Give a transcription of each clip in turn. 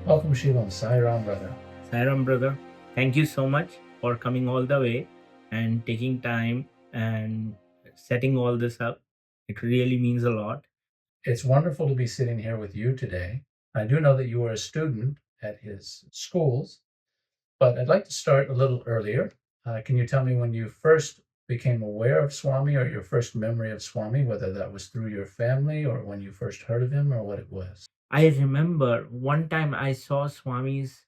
Welcome, Shivam. Sai Ram, brother. Sairam, brother, thank you so much for coming all the way and taking time and setting all this up. It really means a lot. It's wonderful to be sitting here with you today. I do know that you were a student at his schools, but I'd like to start a little earlier. Can you tell me when you first became aware of Swami or your first memory of Swami, whether that was through your family or when you first heard of him or what it was? I remember one time I saw Swami's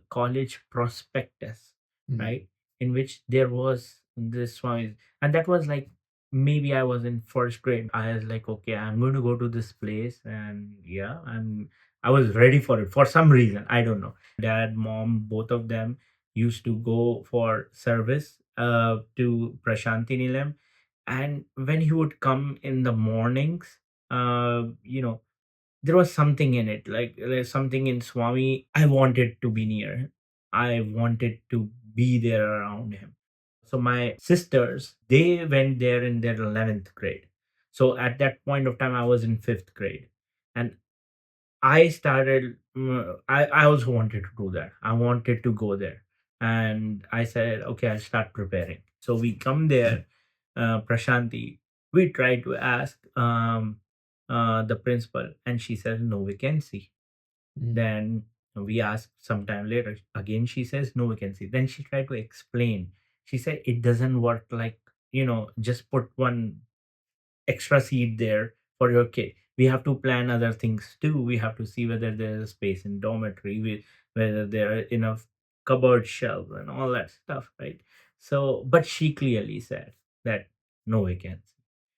college prospectus, Mm. right, in which there was this Swami, and that was like maybe I was in first grade. I was like, okay, I'm going to go to this place, and yeah, I was ready for it for some reason. I don't know. Dad, mom, both of them used to go for service to Prashanti Nilam, and when he would come in the mornings, you know, there was something in it, like there's something in Swami. I wanted to be near him. I wanted to be there around him. So my sisters, they went there in their 11th grade. So at that point of time I was in 5th grade, and I started I also wanted to do that. I wanted to go there, and I said, okay, I'll start preparing. So we come there, Prashanti. We try to ask the principal, and she says no vacancy. Mm. Then we ask sometime later. Again, she says no vacancy. Then she tried to explain. She said it doesn't work like, just put one extra seat there for your kid. We have to plan other things too. We have to see whether there's a space in dormitory, whether there are enough cupboard shelves and all that stuff, right? So, but she clearly said that no vacancy.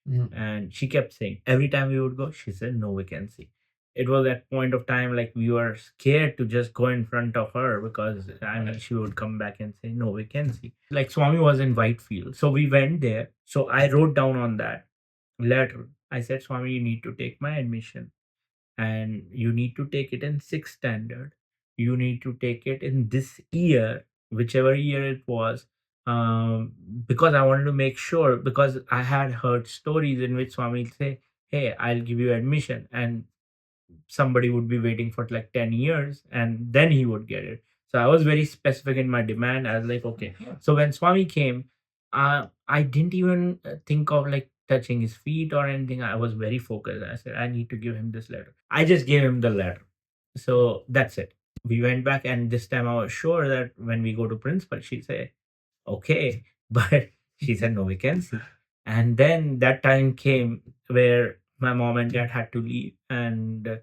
Mm. And she kept saying every time we would go, she said no vacancy. It was that point of time like we were scared to just go in front of her, because I mean she would come back and say no vacancy. Like Swami was in Whitefield, so we went there. So I wrote down on that letter, I said, Swami, you need to take my admission, and you need to take it in sixth standard. You need to take it in this year, whichever year it was, um, because I wanted to make sure, because I had heard stories in which Swami would say, hey, I'll give you admission, and somebody would be waiting for like 10 years and then he would get it. So I was very specific in my demand. I was like, okay. So when Swami came, I didn't even think of like touching his feet or anything. I was very focused. I said, I need to give him this letter. I just gave him the letter. So that's it. We went back, and this time I was sure that when we go to principal, she'd say, okay. But she said no vacancy. And then that time came where my mom and dad had to leave, and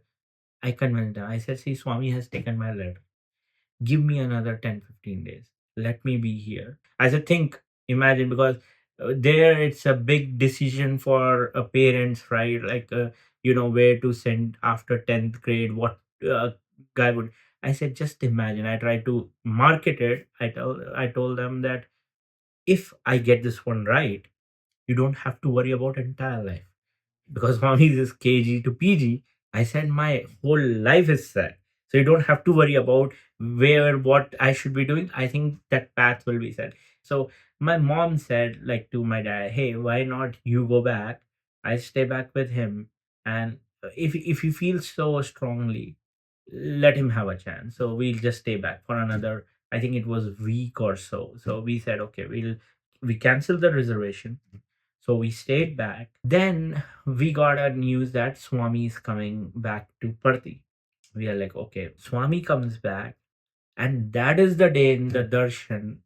I convinced them. I said, see, Swami has taken my letter. Give me another 10-15 days. Let me be here. I said, think, imagine, because there it's a big decision for parents, right? Like, where to send after 10th grade, what guy would. I said, just imagine. I tried to market it. I told them that if I get this one right, you don't have to worry about entire life, because mommy is KG to PG. I said my whole life is set. So you don't have to worry about what I should be doing. I think that path will be set. So my mom said like to my dad, hey, why not you go back? I stay back with him, and if you feel so strongly, let him have a chance. So we'll just stay back for another, I think it was week or so. So we said, okay, we cancel the reservation. So we stayed back. Then we got a news that Swami is coming back to Parthi. We are like, okay, Swami comes back. And that is the day in the darshan.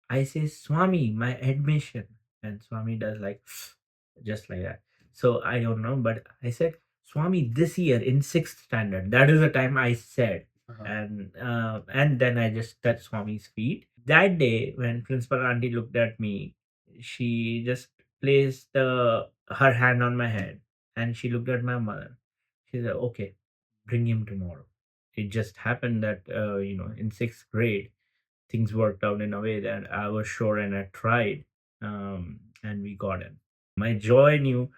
I say, Swami, my admission. And Swami does like, just like that. So I don't know, but I said, Swami, this year in sixth standard. That is the time I said. Uh-huh. And then I just touched Swami's feet. That day, when Principal Auntie looked at me, she just placed her hand on my head, and she looked at my mother. She said, okay, bring him tomorrow. It just happened that, in sixth grade, things worked out in a way that I was sure, and I tried, and we got him. My joy knew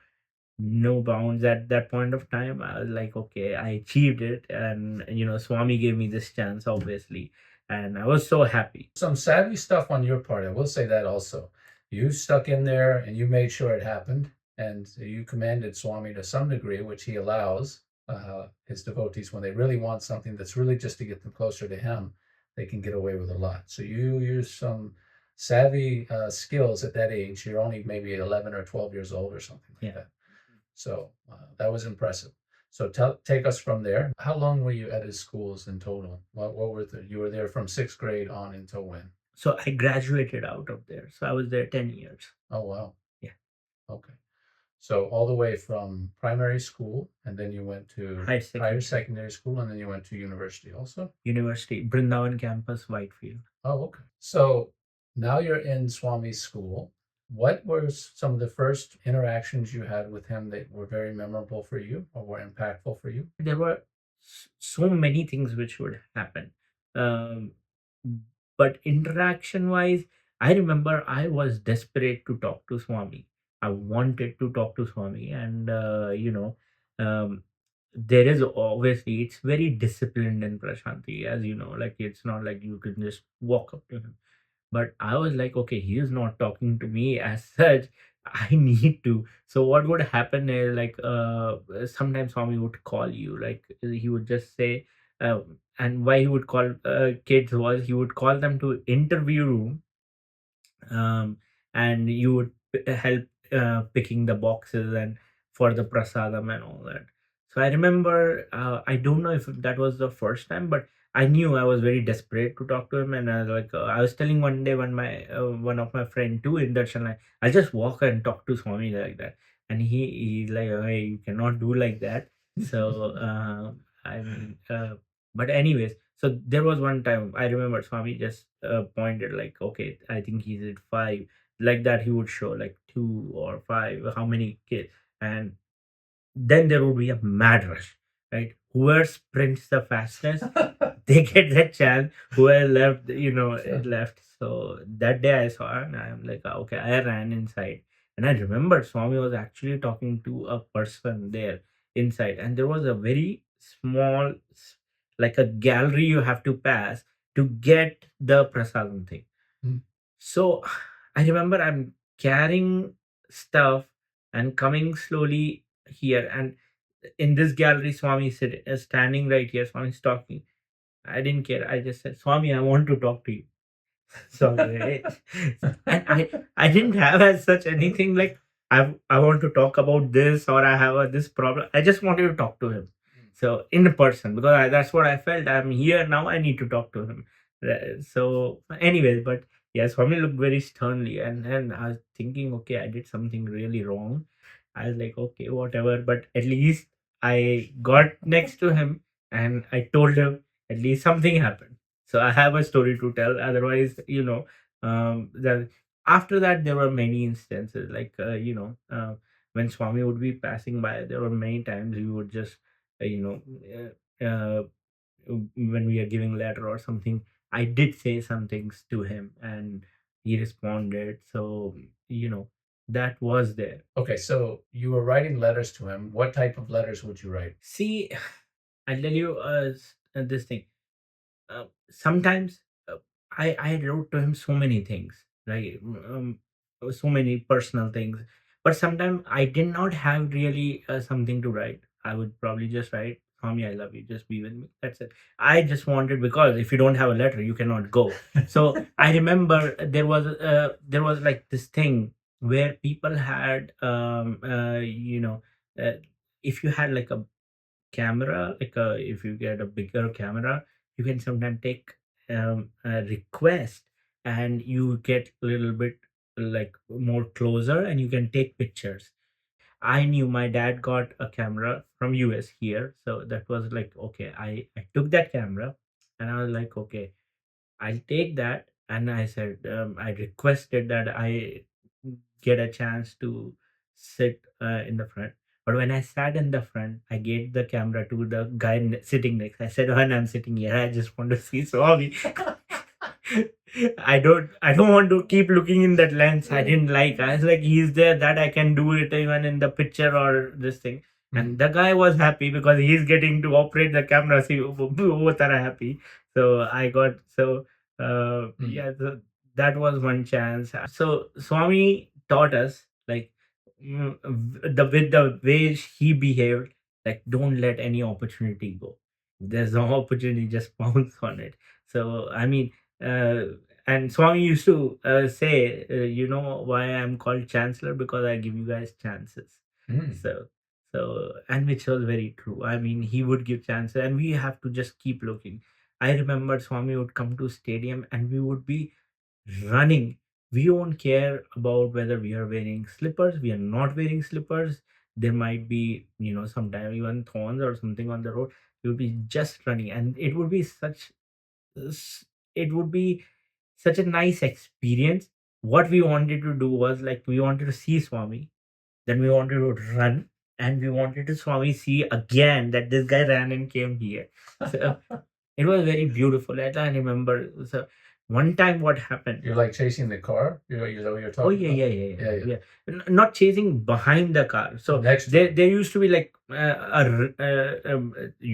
no bounds at that point of time. I was like, okay, I achieved it, and Swami gave me this chance, obviously, and I was so happy. Some savvy stuff on your part. I will say that also. You stuck in there and you made sure it happened, and you commanded Swami to some degree, which he allows. his devotees, when they really want something that's really just to get them closer to him, they can get away with a lot. So you use some savvy skills at that age. You're only maybe 11 or 12 years old or something like that. So that was impressive. So take us from there. How long were you at his schools in total? What were you were there from sixth grade on until when? So I graduated out of there. So I was there 10 years. Oh, wow. Yeah. Okay. So all the way from primary school, and then you went to higher secondary school, and then you went to university also? University, Brindavan campus, Whitefield. Oh, okay. So now you're in Swami's school. What were some of the first interactions you had with him that were very memorable for you or were impactful for you? There were so many things which would happen. Um, but interaction wise, I remember I was desperate to talk to Swami. I wanted to talk to Swami, and um, there is obviously it's very disciplined in Prashanti, as you know, like it's not like you can just walk up to him. But I was like, okay, he is not talking to me as such. I need to. So what would happen is like sometimes Swami would call you, like he would just say, and why he would call kids was he would call them to interview room, um, and you would help picking the boxes and for the prasadam and all that. So I remember, I don't know if that was the first time, but I knew I was very desperate to talk to him, and I was like, I was telling one day one of my friend too in Darshan, like, I'll just walk and talk to Swami like that, and he's like, hey, you cannot do like that. So I mean, but anyways, so there was one time I remember Swami just pointed like, okay, I think he's at five, like that. He would show like two or five, how many kids, and then there would be a mad rush, right? Whoever sprints the fastest, they get that chance. Whoever left, Sure. left. So that day I saw, and I'm like, okay, I ran inside, and I remember Swami was actually talking to a person there inside, and there was a very small, like a gallery you have to pass to get the prasadam thing. Mm. So I remember I'm carrying stuff and coming slowly here, and in this gallery, Swami is standing right here. Swami's talking. I didn't care. I just said, Swami, I want to talk to you. Sorry. And I didn't have as such anything like I want to talk about this or I have this problem. I just wanted to talk to him. So in person, because that's what I felt. I'm here now. I need to talk to him. So anyways, but yeah, Swami looked very sternly, and I was thinking, okay, I did something really wrong. I was like, okay, whatever. But at least I got next to him and I told him at least something happened. So I have a story to tell. Otherwise, that after that there were many instances like when Swami would be passing by, there were many times we would just you know when we are giving letter or something, I did say some things to him and he responded. So that was there. Okay, so you were writing letters to him. What type of letters would you write? See, I'll tell you this thing. Sometimes I wrote to him so many things, right? So many personal things, but sometimes I did not have really something to write. I would probably just write, Swami, I love you, just be with me. That's it. I just wanted, because if you don't have a letter, you cannot go. So I remember there was like this thing where people had uh, if you had like a camera, like if you get a bigger camera, you can sometimes take a request and you get a little bit like more closer and you can take pictures. I knew my dad got a camera from US here, so that was like, okay, I took that camera and I was like, okay, I'll take that. And I said, I requested that I get a chance to sit in the front. But when I sat in the front, I gave the camera to the guy sitting next. I said, when I'm sitting here, I just want to see Swami. I don't want to keep looking in that lens. I didn't like. I was like, he's there, that I can do it even in the picture or this thing. And the guy was happy because he's getting to operate the camera. See, both are happy. So I got yeah. So that was one chance. So Swami taught us like with the way he behaved. Like, don't let any opportunity go. If there's no opportunity, just pounce on it. So I mean, uh, and Swami used to say, you know why I'm called Chancellor? Because I give you guys chances. So and which was very true. I mean, he would give chances, and we have to just keep looking. I remember Swami would come to stadium, and we would be running. We don't care about whether we are wearing slippers, we are not wearing slippers. There might be, sometimes even thorns or something on the road. We would be just running, and s- it would be such a nice experience. What we wanted to do was, like, we wanted to see Swami, then we wanted to run, and we wanted to Swami see again that this guy ran and came here. So it was very beautiful. And I remember, so one time what happened. You're like chasing the car? Is that what you're Oh talking yeah, about? yeah. Not chasing behind the car. So Next to there used to be like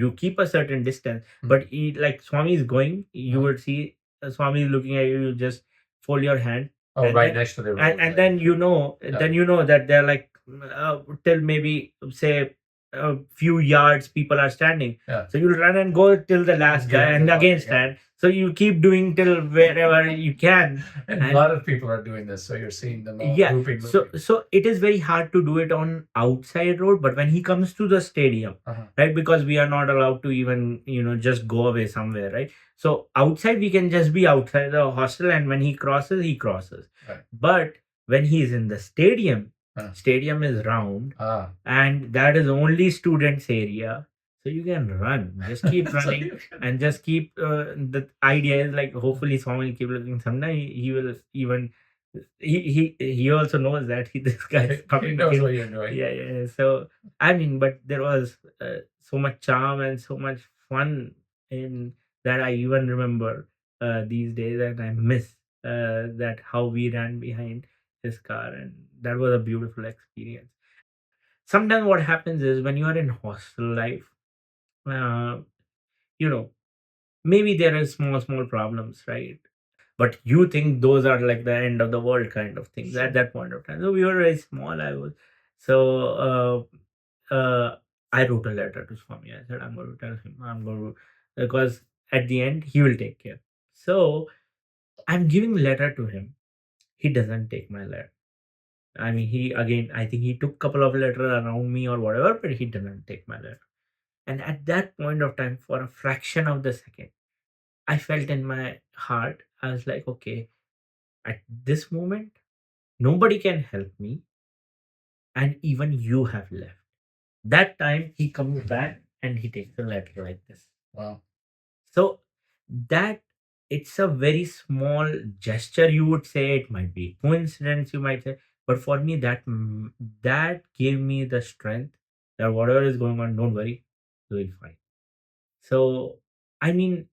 you keep a certain distance, but like Swami is going, you would see Swami is looking at you. You just fold your hand. Oh, and right then, next to the road. and then then you know that they're like till maybe say a few yards people are standing. Yeah. So you'll run and go till the last guy and again stand. So you keep doing till wherever you can. And a lot of people are doing this, so you're seeing them all Yeah. looping. So it is very hard to do it on outside road, but when he comes to the stadium, right? Because we are not allowed to even just go away somewhere, right? So outside we can just be outside the hostel, and when he crosses, he crosses. Right. But when he is in the stadium is round, and that is only students area. So you can run, just keep running, and just keep. The idea is like, hopefully, someone will keep looking. Someday he will even. He also knows that this guy is coming. He knows what you're doing. Yeah. So I mean, but there was so much charm and so much fun in that. I even remember these days, and I miss that how we ran behind his car, and that was a beautiful experience. Sometimes what happens is, when you are in hostel life, uh, you know maybe there are small problems, right? But you think those are like the end of the world kind of things at that point of time. So we were very small. I was so I wrote a letter to Swami. I said, I'm going to tell him, I'm going to, because at the end he will take care. So I'm giving letter to him. He doesn't take my letter. I mean, I think he took couple of letter around me or whatever, but he didn't take my letter. And at that point of time, for a fraction of the second, I felt in my heart, I was like, okay, at this moment, nobody can help me, and even you have left. That time, he comes back and he takes the letter like this. Wow. So that it's a very small gesture, you would say. It might be coincidence, you might say, but for me, that gave me the strength that whatever is going on, don't worry, you will find. So I mean,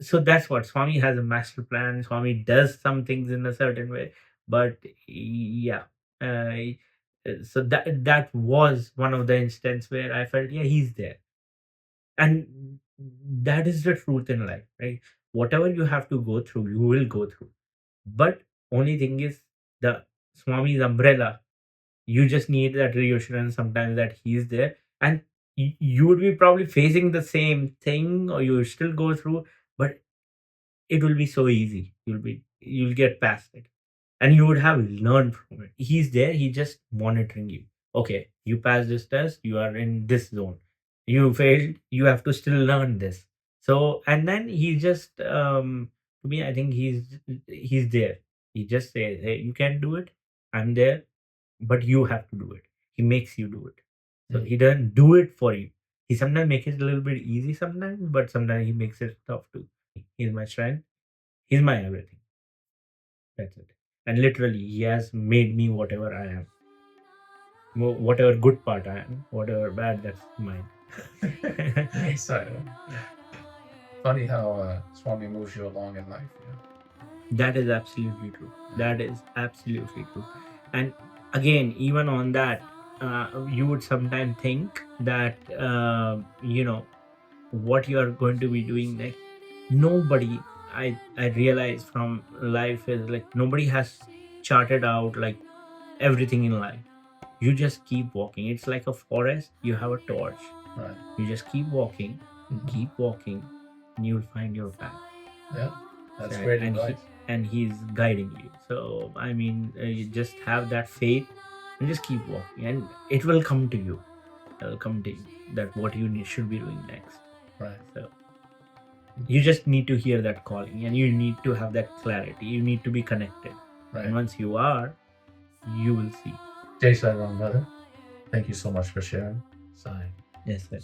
so that's what Swami has a master plan. Swami does some things in a certain way, but yeah, uh, so that was one of the instances where I felt, yeah, he's there, and that is the truth in life, right? Whatever you have to go through, you will go through. But only thing is, the Swami's umbrella. You just need that reassurance sometimes that he's there, and you would be probably facing the same thing, or you will still go through, but it will be so easy. You'll get past it, and you would have learned from it. He's there. He's just monitoring you. Okay, you passed this test. You are in this zone. You failed. You have to still learn this. So, and then he just to me, I think he's there. He just says, "Hey, you can do it. I'm there, but you have to do it." He makes you do it. So he doesn't do it for you. He sometimes makes it a little bit easy sometimes, but sometimes he makes it tough too. He's my strength. He's my everything. That's it. And literally, he has made me whatever I am. Whatever good part I am, whatever bad, that's mine. So, funny how Swami moves you along in life. That is absolutely true. That is absolutely true. And again, even on that, you would sometimes think that, what you are going to be doing next. Nobody, I realize from life, is like nobody has charted out like everything in life. You just keep walking. It's like a forest. You have a torch. Right. You just keep walking, and you'll find your path. Yeah, that's Right? great And advice. he's guiding you. So I mean, you just have that faith and just keep walking, and it will come to you. It'll come to you that what you should be doing next. Right. So you just need to hear that calling, and you need to have that clarity. You need to be connected. Right. And once you are, you will see. Jai Sai Ram, brother. Thank you so much for sharing. Sai. Yes, sir.